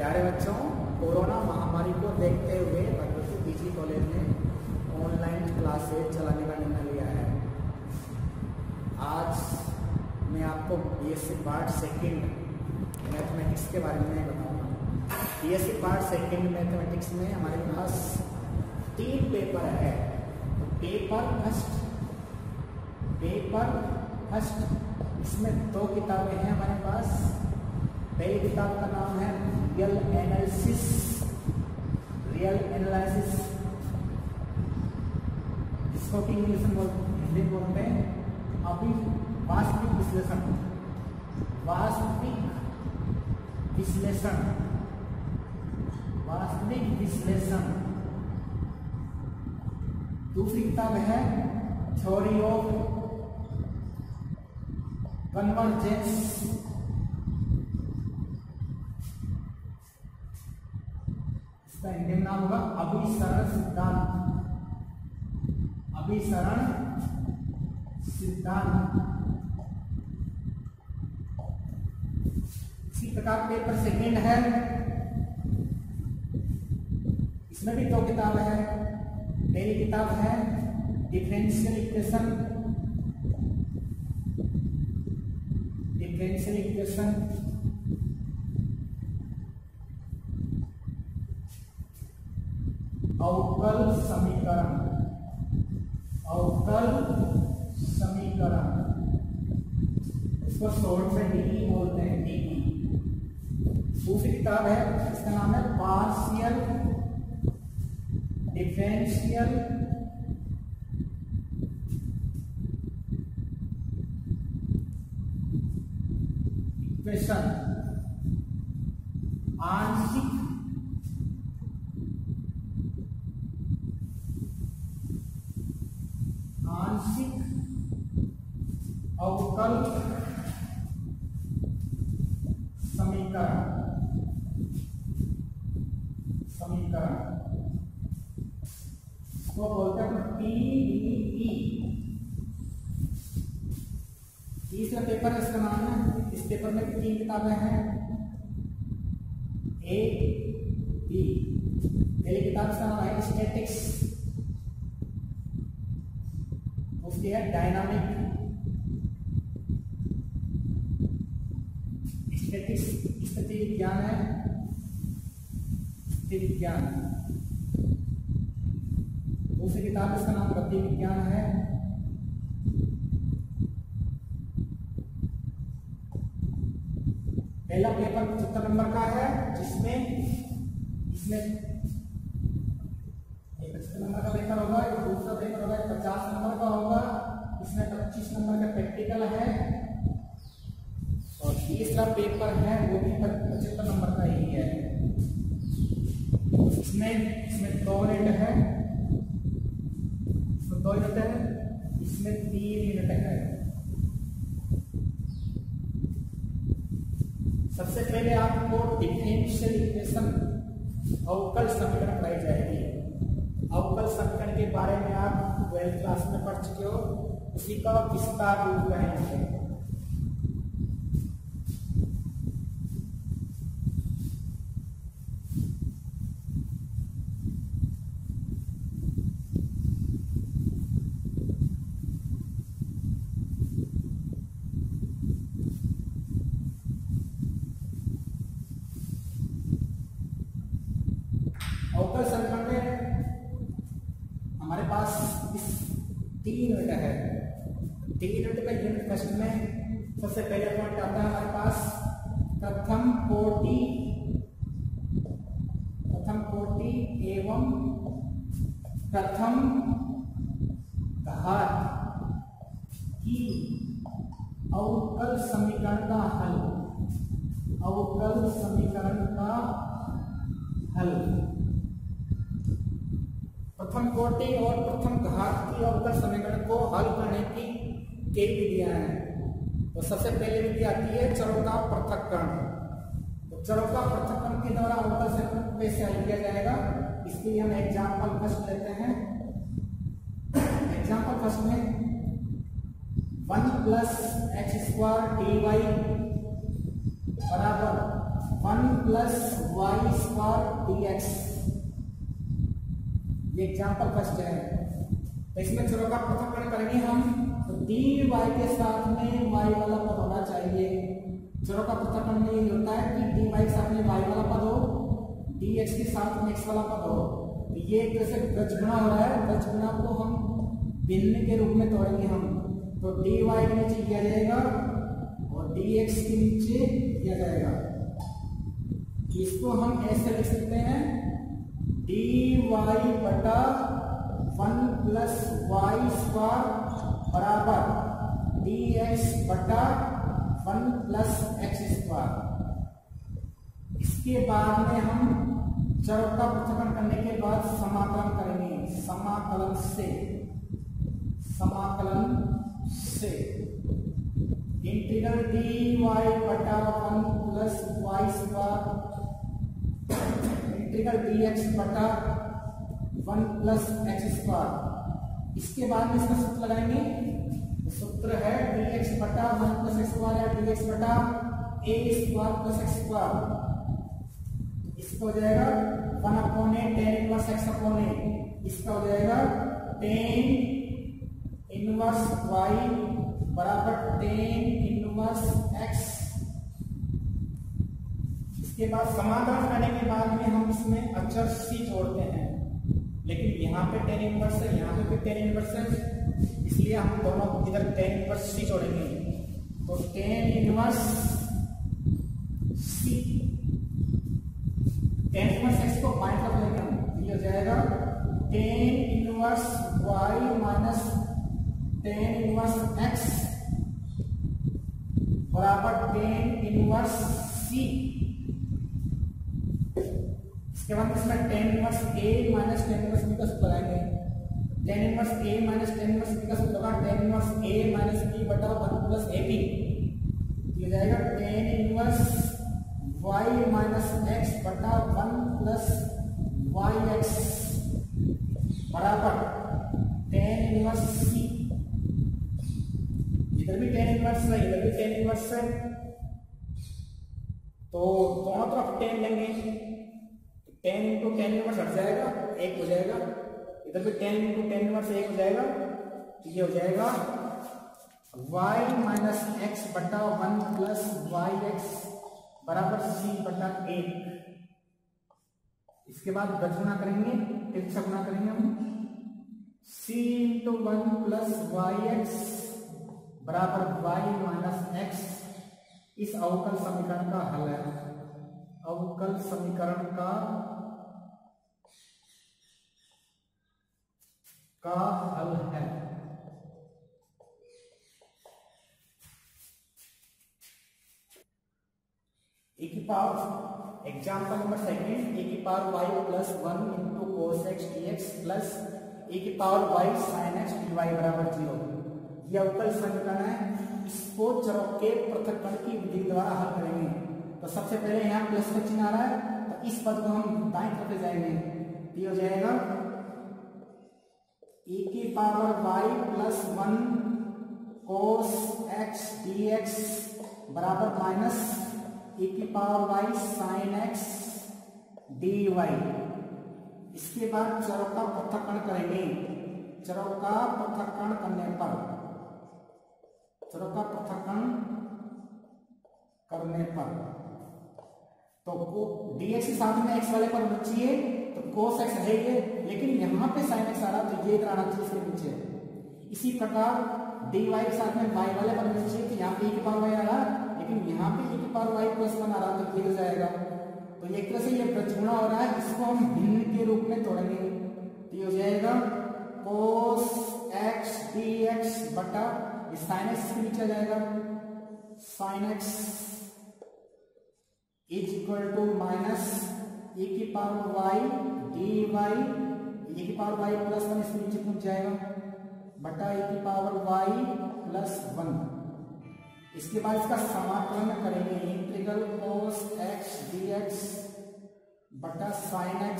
प्यारे बच्चों, कोरोना महामारी को देखते हुए भगवती पीजी कॉलेज ने ऑनलाइन क्लासेज चलाने का निर्णय लिया है। आज मैं आपको बीएससी पार्ट सेकंड मैथमेटिक्स के बारे में बताऊंगा। बीएससी पार्ट सेकंड मैथमेटिक्स में हमारे पास 3 पेपर है। तो पेपर फर्स्ट इसमें 2 किताबें हैं हमारे पास। पहली किताब का नाम है रियल एनालिसिस। इसको इंग्लिश में हिंदी बोलते हैं अभी वास्तविक विश्लेषण। दूसरी किताब है थ्योरी ऑफ कन्वर्जेंस। इसका हिंदी में नाम होगा अभिसरण सिद्धांत। इसी प्रकार पेपर सेकंड है, इसमें भी 2 किताब है। पहली किताब है डिफरेंशियल इक्वेशन अवकल समीकरण, इसको शॉर्ट में डीई बोलते हैं, डीई। दूसरी किताब है, इसका नाम है पार्शियल डिफरेंशियल इक्वेशन, आंशिक अवकल समीकरण। इसको बोलते हैं पीडीई। तीसरा पेपर है, इसका नाम है, इस पेपर में 3 किताबें हैं, ए बी। पहली किताब का नाम है स्टैटिक्स, उसकी है डायनामिक। स्थिति विज्ञान है, दूसरी किताब इसका नाम गति विज्ञान है। पहला पेपर 75 नंबर का है, जिसमें 75 नंबर का पेपर होगा। दूसरा पेपर होगा 50 नंबर का होगा, इसमें 25 नंबर का प्रैक्टिकल है। और तीसरा पेपर है वो भी 75 नंबर का ही है। इसमें 2 मिनट है, इसमें 3 मिनट है। सबसे पहले आपको डिफरेंशियल इक्वेशन अवकल समीकरण पढ़ाई जाएगी। अवकल समीकरण के बारे में आप 12th क्लास में पढ़ चुके हो, उसी का विस्तार रूप में। अवकल समीकरण में हमारे पास 3 यूनिट है। 3 यूनिट का यूनिट फर्स्ट में सबसे पहले पॉइंट आता है हमारे पास प्रथम कोटि एवं प्रथम घात की अवकल समीकरण का हल। प्रथम कोटि और प्रथम घात की अवकल समीकरण को हल करने की कई विधियां हैं। तो सबसे पहले विधि आती है चरों का पृथक्करण। तो चरों का पृथक्करण के द्वारा अवकल समीकरण कैसे हल किया जाएगा, इसके लिए हम एग्जाम्पल फर्स्ट लेते हैं। एग्जाम्पल फर्स्ट में 1 + x² dy बराबर 1 प्लस वाई स्क्वायर dx। ये एग्जाम्पल फर्स्ट है। तो इसमें चलो का पृथक्करण करेंगे हम, तो dy के साथ में y वाला पद होना चाहिए। चलो का पृथक्करण में ये होता है कि dy के साथ में y वाला पद हो, dx के साथ में x वाला पद हो। तो ये एक तरह से व्रजगुणा हो रहा है। व्रजगुणा को हम भिन्न के रूप में तोड़ेंगे हम, तो dy के नीचे किया जाएगा और dx के नीचे किया जाएगा। इसको हम ऐसे लिख सकते हैं dy बटा 1 प्लस वाई स्क्वायर बराबर dx बटा 1 प्लस एक्स स्क्वायर। इसके बाद में हम चरों का पृथक्करण करने के बाद समाकलन करेंगे। समाकलन से इंटीग्रल dy बटा 1 plus Y square integral dx बटा 1 प्लस एक्स स्क्वायर। इसके बाद में इसका सूत्र लगाएंगे। सूत्र है dx बटा 1 प्लस एक्स स्क्वायर या dx बटा a square plus x square. इसका हो जाएगा 1 अपॉन ए tan इनवर्स x अपॉन ए। इसका हो जाएगा tan इनवर्स y बराबर tan इनवर्स x। इसके बाद समाधान करने के बाद में हम इसमें अक्षर c जोड़ते हैं, लेकिन यहाँ पे tan इनवर्स है, यहाँ पे भी tan इनवर्स है, इसलिए हम दोनों इधर tan इनवर्स c जोड़ेंगे। तो tan inverse c, tan inverse x को बाएं तरफ लेंगे हम, ये हो जाएगा tan inverse y minus tan inverse x बराबर tan इनवर्स c। इसके बाद इसमें tan inverse a minus tan inverse b का सूत्र लगाएंगे। tan inverse a minus tan inverse b का सूत्र होगा tan inverse a minus b बटा 1 प्लस ab। ये जाएगा tan inverse y minus x बटा 1 प्लस yx बराबर tan इनवर्स c। इधर भी tan इनवर्स है, इधर भी tan इनवर्स है, तो दोनों तरफ tan लेंगे। tan इंटू tan इनवर्स हट जाएगा, एक हो जाएगा। इधर भी tan इंटू tan इनवर्स एक हो जाएगा। तो ये हो जाएगा y माइनस एक्स बटा 1 प्लस yx बराबर c बटा 1। इसके बाद गणना करेंगे, तिरछा गुणा करेंगे हम। c इंटू 1 प्लस yx बराबर y माइनस x। इस अवकल समीकरण का हल है। अवकल समीकरण का हल है। e की power example number second, e की power y plus 1 into cos x dx plus e की power y sine x dy बराबर 0। यह अवकल समीकरण है। इसको चरों के पृथक्करण की विधि द्वारा हल करेंगे। तो सबसे पहले यहाँ प्लस का चिन्ह आ रहा है, तो इस पद को हम दाईं तरफ ले जाएंगे। ये हो जाएगा e की power y plus 1 cos x dx बराबर माइनस e की power y sine x dy। इसके बाद चरों का पृथक्करण करेंगे। चरों का पृथक्करण करने पर तो dx के साथ में x वाले पर होना चाहिए, तो cos x है ये, लेकिन यहाँ पे sin x आ रहा, तो ये इधर आना चाहिए इसके नीचे। इसी प्रकार dy के साथ में y वाले पर होना चाहिए, तो यहाँ पे e की पावर y आ रहा, लेकिन यहाँ पे e की पावर y प्लस 1 आ रहा, तो ये हो जाएगा। तो एक तरह से ये व्रजगुणा हो रहा है, इसको हम भिन्न के रूप में तोड़ेंगे। तो ये हो जाएगा cos x dx बटा sin x के नीचे आ जाएगा sin x is equal to minus e की पावर y dy, e की पावर y प्लस 1 इसके नीचे पहुंच जाएगा बटा e की पावर y प्लस 1। इसके बाद इसका समाकलन करेंगे। इंटीग्रल cos x dx बटा sin x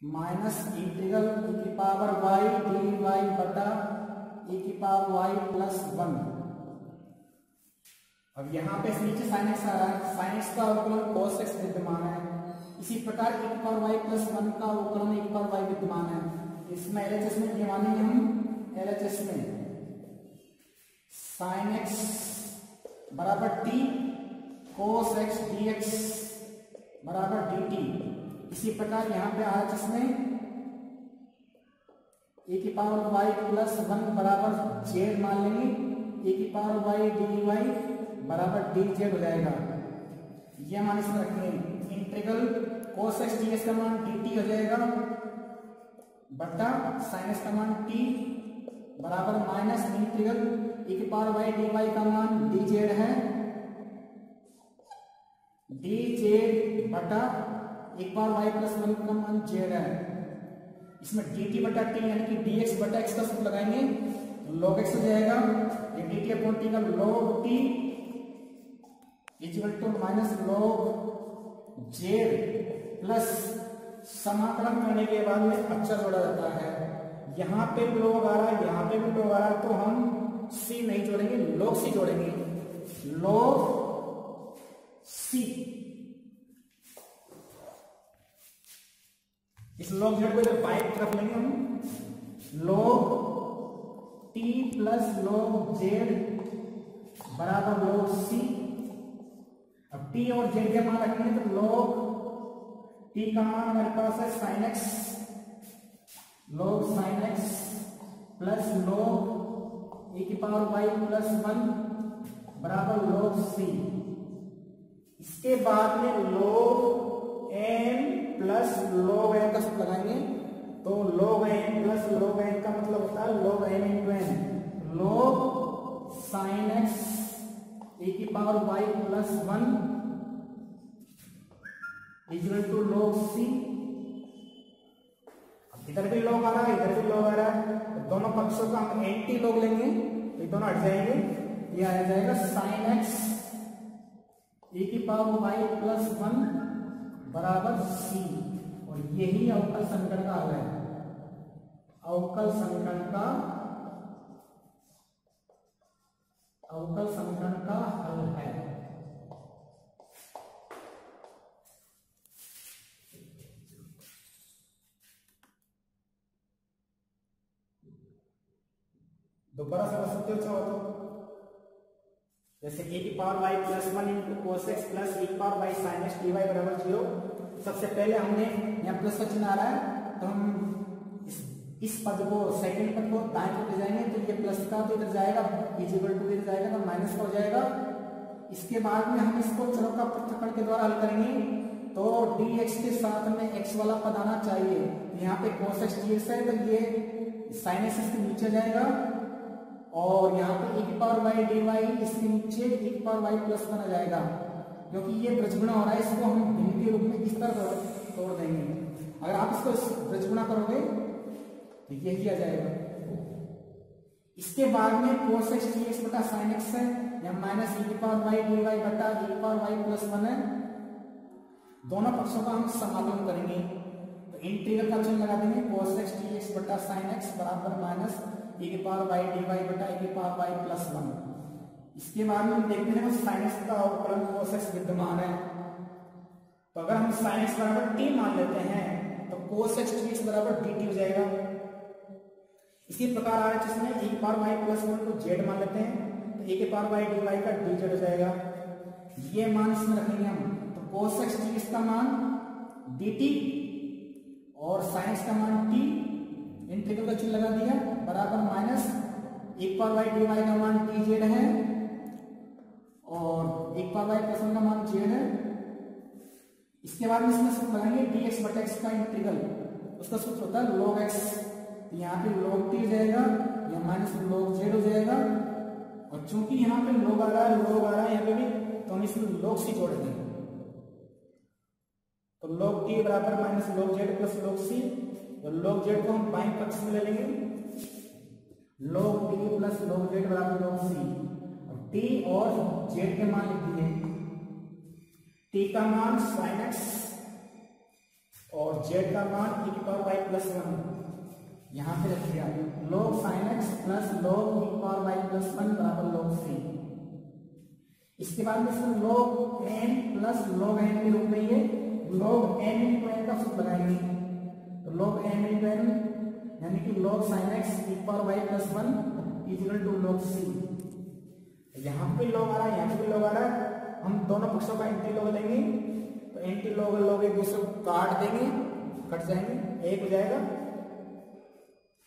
minus integral e की पावर y dy बटा e की पावर y प्लस 1। अब यहाँ पे नीचे sin x आ रहा है, sin x का अवकलन cos x विद्यमान है। इसी प्रकार e पावर y प्लस 1 का अवकलन e पावर y विद्यमान है। इसमें LHS में ये मानेंगे हम, LHS में sin x बराबर t cos x dx बराबर dt। इसी प्रकार यहाँ पे RHS में e की पावर y प्लस 1 बराबर z मान लेंगे, e की पावर y dy बराबर dz हो जाएगा। ये मान इसमें रखेंगे, इंटीग्रल cos x dx का मान dt हो जाएगा बटा sin x का मान t बराबर माइनस इंटीग्रल e की पावर y dy का मान dz है, dz बटा e की पावर y प्लस 1 का मान z है। इसमें dt बटा t यानी कि dx बटा x का सूत्र लगाएंगे, log x हो जाएगा, ये dt अपॉन t का log t equal to minus log z plus समाकलन करने के बाद में अक्षर जोड़ा जाता है। यहाँ पे भी log आ रहा है, यहाँ पे भी log आ रहा है, तो हम c नहीं जोड़ेंगे, log c जोड़ेंगे, log c। इस log z को इधर बाएं तरफ लेंगे हम, log t plus log z बराबर log c। अब t और z के मान रखेंगे तो log t का मान हमारे पास है sin x, log sin x plus log e की पावर y प्लस 1 बराबर log c। इसके बाद में log n plus log n का सूत्र लगाएंगे, तो log n plus log n का मतलब होता है log n into n, log sin x e की power y plus 1 equal to log c। इधर भी log आ रहा है, इधर भी log आ रहा है, तो दोनों पक्षों का हम एंटी log लेंगे, तो दोनों हट जाएंगे, ये आ जाएगा sin x e की पावर y प्लस 1 बराबर c। और यही अवकल समीकरण का हल है, अवकल समीकरण का हल है। दोबारा समझ सकते हो चाहो तो, जैसे e की power y plus 1 into cos x plus e की power y sin x dy बराबर 0। सबसे पहले हमने यहाँ प्लस का चिन्ह आ रहा है, तो हम इस पद को, सेकंड पद को दाएं तरफ ले जाएंगे, तो ये प्लस का तो इधर जाएगा, इक्वल टू इधर जाएगा तो माइनस का हो जाएगा। इसके बाद में हम इसको चरों का पृथक्करण के द्वारा हल करेंगे, तो dx के साथ में x वाला पद आना चाहिए। यहाँ पे cos x dx है, तो ये sin x इसके नीचे जाएगा, और यहाँ पे e की पावर y dy इसके नीचे e की पावर y प्लस 1 आ जाएगा। क्योंकि ये ब्रजगुणा हो रहा है, इसको हम भिन्न के रूप में इस तरह तोड़ देंगे। अगर आप इसको ब्रजगुणा करोगे तो यही आ जाएगा। इसके बाद में cos x dx बटा sin x है, या माइनस e की पावर y dy बटा e की पावर y प्लस 1 है। दोनों पक्षों का हम समाकलन करेंगे, तो इंटीग्रल का चिन्ह लगा देंगे, cos x dx बटा sin x बराबर माइनस e की पावर y dy बटा e की पावर y प्लस 1। इसके बाद में हम देखते हैं sin x का अवकलन cos x विद्यमान है, तो अगर हम sin x बराबर t मान लेते हैं तो cos x dx बराबर dt हो जाएगा। इसी प्रकार आर जिसमें e की पावर y प्लस 1 को z मान लेते हैं, तो e की पावर y dy का dz हो जाएगा। ये मान इसमें रखेंगे हम, तो cos x dx का मान dt और sin x का मान t, इंटीग्रल का चिन्ह लगा दिया, बराबर माइनस e की पावर y dy का मान dz है, और e की पावर y प्लस 1 का मान z है। इसके बाद में इसमें सूत्र लगाएंगे dx बटा x का इंटीग्रल, उसका सूत्र होता है log x। यहाँ पे log t जाएगा, या माइनस log z हो जाएगा, और चूंकि यहाँ पे log आ रहा है यहाँ पे भी, तो हम इसमें log c जोड़ देंगे, तो log t बराबर minus log z plus log c। तो log z को हम बाएं पक्ष में ले लेंगे, log t plus log z बराबर log c। और t और z के मान लिख दिए, t का मान sin x और z का मान e की पावर y प्लस 1 यहाँ पे रख दिया, log sin x plus log e की पावर y प्लस 1 बराबर log c। इसके बाद में इसमें log n plus log n के रूप में ये log n इंटू n का सूत्र लगाएंगे। तो log n इंटू n यानी कि log sin x e power y plus 1 equal to log c। यहाँ पे log आ रहा है, यहाँ पे log आ रहा है, हम दोनों पक्षों का एंटी log लेंगे। तो एंटी log log एक दूसरे को काट देंगे, कट जाएंगे, एक हो जाएगा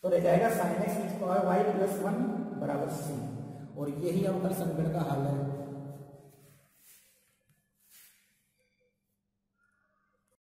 तो रह जाएगा sin x e power y plus 1 बराबर c। और यही अवकल समीकरण का हल है।